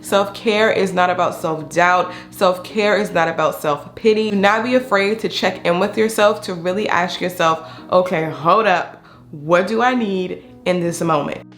Self-care is not about self-doubt. Self-care is not about self-pity. Do not be afraid to check in with yourself, to really ask yourself, okay, hold up, what do I need in this moment?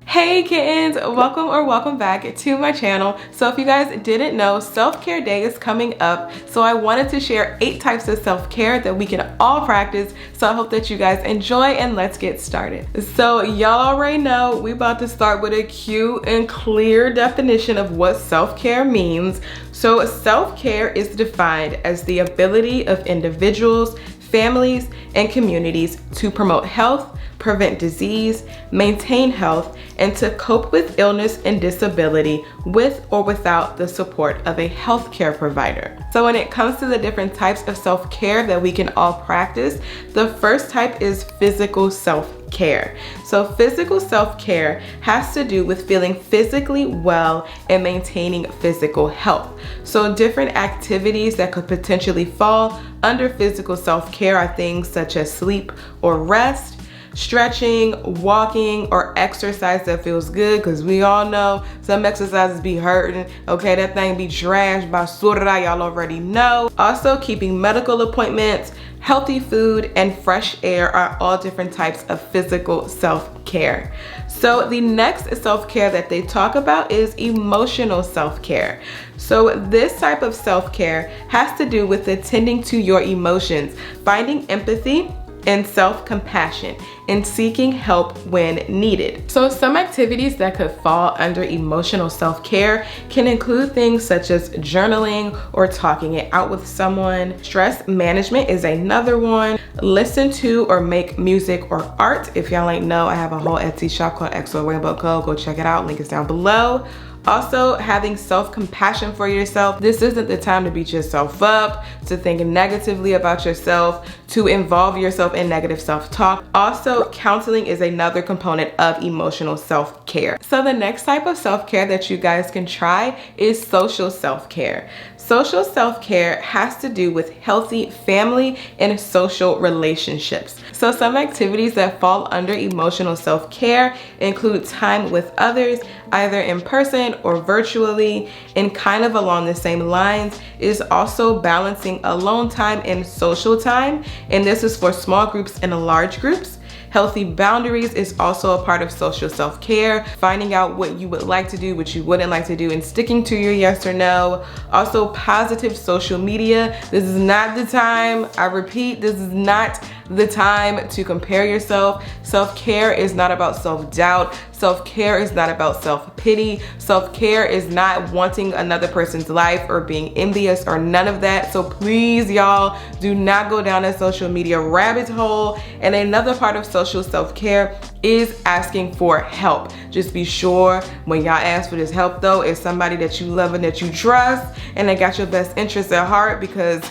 Hey kittens, welcome back to my channel. So if you guys didn't know, self-care day is coming up. So I wanted to share 8 types of self-care that we can all practice. So I hope that you guys enjoy, and let's get started. So y'all already know we about to start with a cute and clear definition of what self-care means. So self-care is defined as the ability of individuals, families, and communities to promote health, prevent disease, maintain health, and to cope with illness and disability with or without the support of a healthcare provider. So when it comes to the different types of self-care that we can all practice, the first type is physical self-care. So physical self-care has to do with feeling physically well and maintaining physical health. So different activities that could potentially fall under physical self-care are things such as sleep or rest, stretching, walking, or exercise that feels good, because we all know some exercises be hurting. Okay, that thing be trashed by surra, y'all already know. Also, keeping medical appointments, healthy food, and fresh air are all different types of physical self-care. So the next self-care that they talk about is emotional self-care. So this type of self-care has to do with attending to your emotions, finding empathy and self-compassion, and seeking help when needed. So some activities that could fall under emotional self-care can include things such as journaling or talking it out with someone. Stress management is another one. Listen to or make music or art. If y'all ain't know, I have a whole Etsy shop called XO Rainbow Co. Go check it out, link is down below. Also, having self-compassion for yourself. This isn't the time to beat yourself up, to think negatively about yourself, to involve yourself in negative self-talk. Also, counseling is another component of emotional self-care. So the next type of self-care that you guys can try is social self-care. Social self-care has to do with healthy family and social relationships. So some activities that fall under emotional self-care include time with others, either in person or virtually, and kind of along the same lines is also balancing alone time and social time, and this is for small groups and large groups. Healthy boundaries is also a part of social self-care, finding out what you would like to do, what you wouldn't like to do, and sticking to your yes or no. Also, positive social media. This is not the time, I repeat, this is not the time to compare yourself. Self-care is not about self-doubt. Self-care is not about self-pity. Self-care is not wanting another person's life or being envious or none of that. So please, y'all, do not go down a social media rabbit hole. And another part of social self-care is asking for help. Just be sure when y'all ask for this help though, it's somebody that you love and that you trust and they got your best interests at heart, because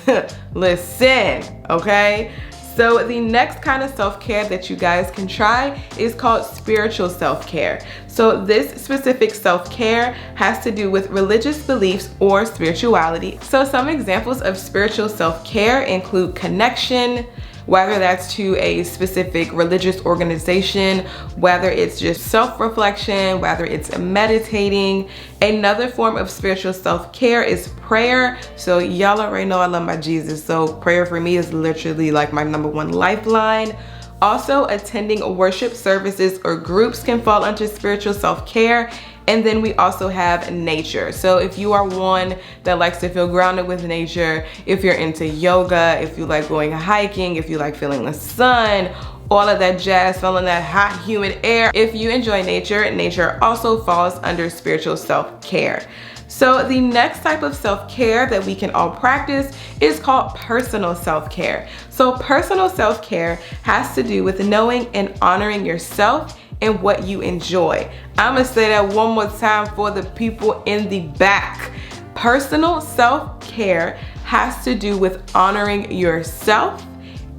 listen, okay? So the next kind of self-care that you guys can try is called spiritual self-care. So this specific self-care has to do with religious beliefs or spirituality. So some examples of spiritual self-care include connection, whether that's to a specific religious organization, whether it's just self-reflection, whether it's meditating. Another form of spiritual self-care is prayer. So y'all already know I love my Jesus, so prayer for me is literally like my #1 lifeline. Also, attending worship services or groups can fall under spiritual self-care. And then we also have nature. So if you are one that likes to feel grounded with nature, if you're into yoga, if you like going hiking, if you like feeling the sun, all of that jazz, feeling that hot, humid air, if you enjoy nature, nature also falls under spiritual self-care. So the next type of self-care that we can all practice is called personal self-care. So personal self-care has to do with knowing and honoring yourself and what you enjoy. I'm gonna say that one more time for the people in the back. Personal self-care has to do with honoring yourself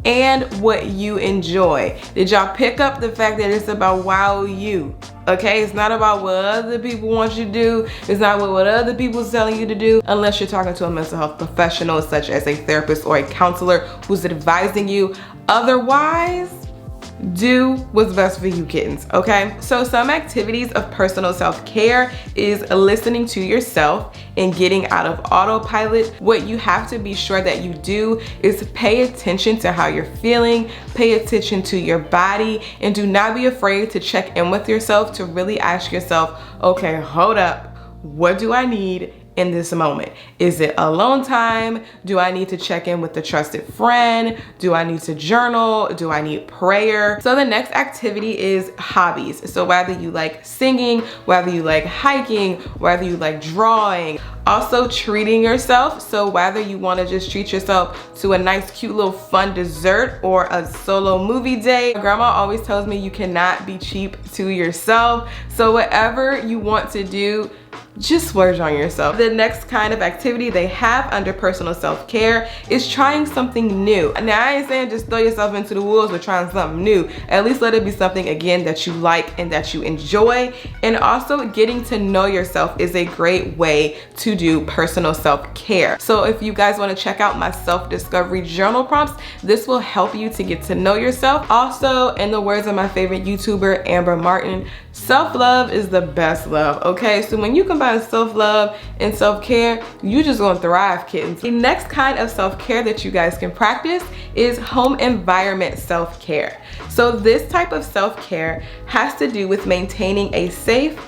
and what you enjoy. Did y'all pick up the fact that it's about wow you? Okay, it's not about what other people want you to do. It's not what other people are telling you to do, unless you're talking to a mental health professional such as a therapist or a counselor who's advising you. Otherwise, do what's best for you, kittens, okay? So some activities of personal self-care is listening to yourself and getting out of autopilot. What you have to be sure that you do is pay attention to how you're feeling, pay attention to your body, and do not be afraid to check in with yourself to really ask yourself, okay, hold up, what do I need in this moment? Is it alone time? Do I need to check in with a trusted friend? Do I need to journal? Do I need prayer? So the next activity is hobbies. So whether you like singing, whether you like hiking, whether you like drawing, also treating yourself. So whether you want to just treat yourself to a nice cute little fun dessert or a solo movie day. Grandma always tells me you cannot be cheap to yourself. So whatever you want to do, just splurge on yourself. The next kind of activity they have under personal self-care is trying something new. Now I ain't saying just throw yourself into the wolves with trying something new. At least let it be something, again, that you like and that you enjoy. And also getting to know yourself is a great way to do personal self-care. So if you guys want to check out my self-discovery journal prompts, this will help you to get to know yourself. Also, in the words of my favorite YouTuber, Amber Martin, self-love is the best love, okay? So when you combine self-love and self-care, you just gonna thrive, kittens. The next kind of self-care that you guys can practice is home environment self-care. So this type of self-care has to do with maintaining a safe,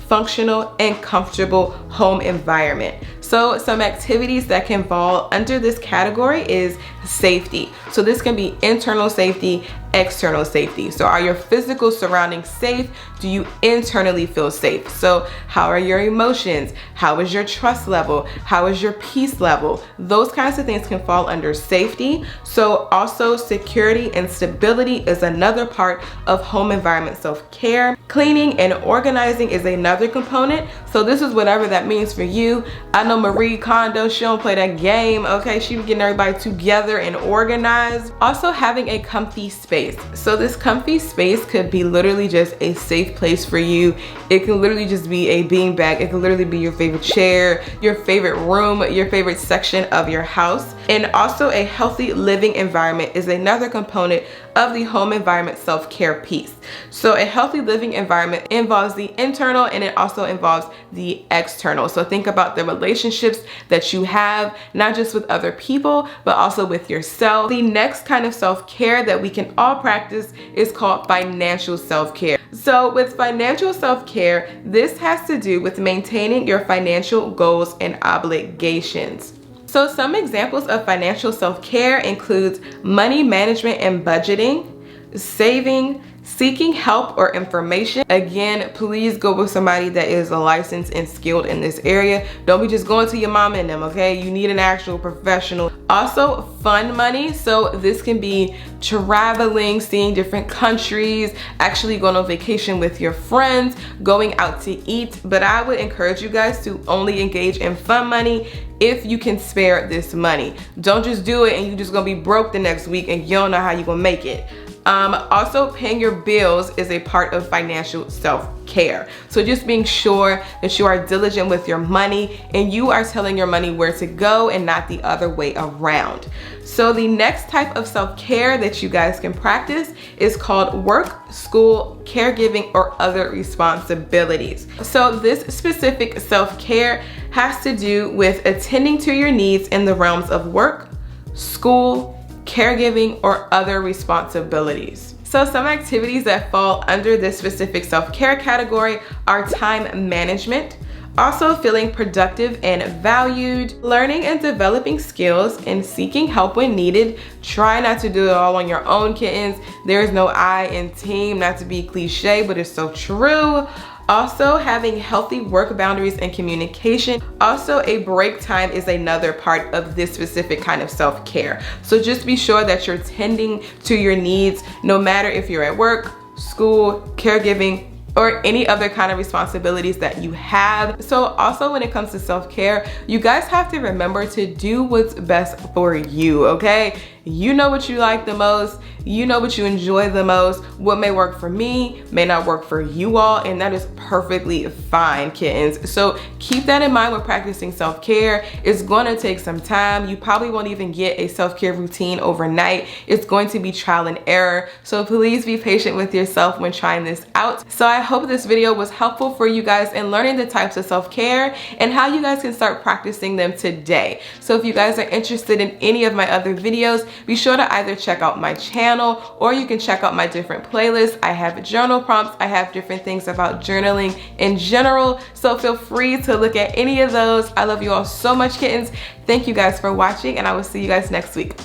functional, and comfortable home environment. So some activities that can fall under this category is safety. So this can be internal safety, external safety. So are your physical surroundings safe? Do you internally feel safe? So how are your emotions? How is your trust level? How is your peace level? Those kinds of things can fall under safety. So also security and stability is another part of home environment self-care. Cleaning and organizing is another component. So this is whatever that means for you. I know Marie Kondo, she don't play that game, okay? She be getting everybody together and organized. Also having a comfy space. So this comfy space could be literally just a safe place for you. It can literally just be a beanbag. It can literally be your favorite chair, your favorite room, your favorite section of your house. And also a healthy living environment is another component of the home environment self-care piece. So a healthy living environment involves the internal and it also involves the external. So think about the relationships that you have, not just with other people, but also with yourself. The next kind of self-care that we can all practice is called financial self-care. So with financial self-care, this has to do with maintaining your financial goals and obligations. So some examples of financial self-care includes money management and budgeting, saving, seeking help or information. Again, please go with somebody that is licensed and skilled in this area. Don't be just going to your mom and them, okay? You need an actual professional. Also, fun money. So this can be traveling, seeing different countries, actually going on vacation with your friends, going out to eat. But I would encourage you guys to only engage in fun money if you can spare this money. Don't just do it and you're just gonna be broke the next week and you don't know how you're gonna make it. Also, paying your bills is a part of financial self-care. So just being sure that you are diligent with your money and you are telling your money where to go and not the other way around. So the next type of self-care that you guys can practice is called work, school, caregiving, or other responsibilities. So this specific self-care has to do with attending to your needs in the realms of work, school, caregiving, or other responsibilities. So some activities that fall under this specific self-care category are time management, also feeling productive and valued, learning and developing skills, and seeking help when needed. Try not to do it all on your own, kittens. There is no I in team, not to be cliche, but it's so true. Also having healthy work boundaries and communication. Also a break time is another part of this specific kind of self-care. So just be sure that you're tending to your needs no matter if you're at work, school, caregiving, or any other kind of responsibilities that you have. So also when it comes to self-care, you guys have to remember to do what's best for you, okay? You know what you like the most. You know what you enjoy the most. What may work for me may not work for you all, and that is perfectly fine, kittens. So keep that in mind when practicing self-care. It's going to take some time. You probably won't even get a self-care routine overnight. It's going to be trial and error. So please be patient with yourself when trying this out. So I hope this video was helpful for you guys in learning the types of self-care and how you guys can start practicing them today. So if you guys are interested in any of my other videos, be sure to either check out my channel or you can check out my different playlists. I have journal prompts. I have different things about journaling in general. So feel free to look at any of those. I love you all so much, kittens. Thank you guys for watching, and I will see you guys next week.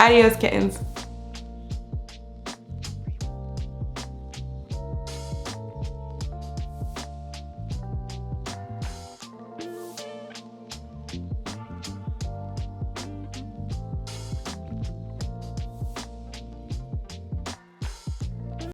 Adios, kittens.